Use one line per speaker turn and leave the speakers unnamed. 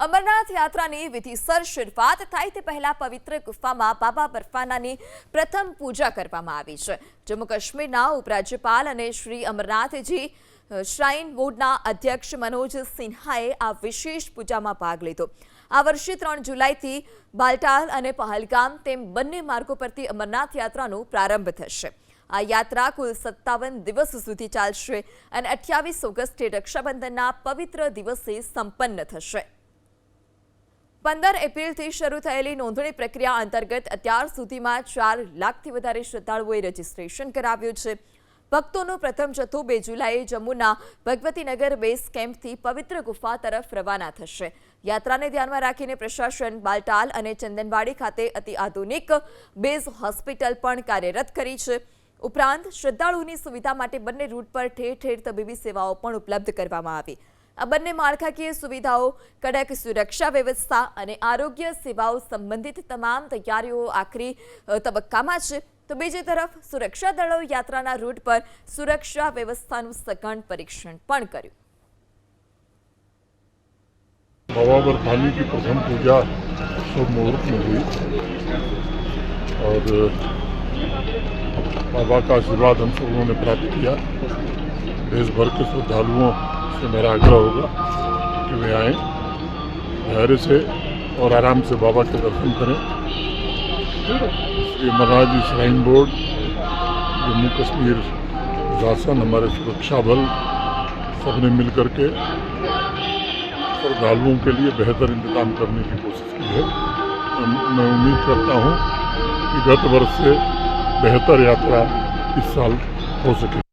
અમરનાથ યાત્રાની વિધિસર શરૂઆત થાય તે પહેલા પવિત્ર ગુફામાં બાબા બર્ફાનાની પ્રથમ પૂજા કરવામાં આવી છે। જમ્મુ કાશ્મીરના ઉપરાજ્યપાલ અને શ્રી અમરનાથજી શ્રાઇન બોર્ડના અધ્યક્ષ મનોજ સિન્હાએ આ વિશેષ પૂજામાં ભાગ લીધો। આ વર્ષે 3 જુલાઈથી બાલટાલ અને પહલગામ તેમ બંને માર્ગો પરથી અમરનાથ યાત્રાનો પ્રારંભ થશે। આ યાત્રા કુલ 57 દિવસ સુધી ચાલશે અને 28 ઓગસ્ટે રક્ષાબંધનના પવિત્ર દિવસે સંપન્ન થશે। 15 એપ્રિલથી શરૂ થયેલી નોંધણી પ્રક્રિયા અંતર્ગત અત્યાર સુધીમાં 4 લાખથી વધારે શ્રદ્ધાળુઓએ રજીસ્ટ્રેશન કરાવ્યું છે। ભક્તોનો પ્રથમ જથ્થો 2 જુલાઈએ જમ્મુના ભગવતીનગર બેઝ કેમ્પથી પવિત્ર ગુફા તરફ રવાના થશે। યાત્રાને ધ્યાનમાં રાખીને પ્રશાસન બાલટાલ અને ચંદનવાડી ખાતે અતિ આધુનિક બેઝ હોસ્પિટલ પણ કાર્યરત કરી છે। ઉપરાંત શ્રદ્ધાળુઓની સુવિધા માટે બંને રૂટ પર ઠેર ઠેર તબીબી સેવાઓ પણ ઉપલબ્ધ કરવામાં આવી। આ બંને માળખાકીય સુવિધાઓ, કડક સુરક્ષા વ્યવસ્થા અને આરોગ્ય સેવાઓ સંબંધિત તમામ તૈયારીઓ આખરી તબક્કામાં છે। તો બીજી તરફ સુરક્ષા દળો યાત્રાના રૂટ પર સુરક્ષા વ્યવસ્થાનું સઘન પરીક્ષણ પણ કર્યું।
बाबा बर्फानी की प्रथम पूजा शुभ मुहूर्त में हुई और बाबा का आशीर्वाद हम सब लोगों ने प्राप्त किया। देश भर के श्रद्धालुओं से मेरा आग्रह होगा कि वे आएँ, धैर्य से और आराम से बाबा के दर्शन करें। श्री अमरनाथ जी श्राइन बोर्ड, जम्मू कश्मीर प्रशासन, हमारे सुरक्षा बल सबने मिल करके श्रद्धालुओं के लिए बेहतर इंतजाम करने की कोशिश की है। मैं उम्मीद करता हूँ कि गत वर्ष से बेहतर यात्रा इस साल हो सके।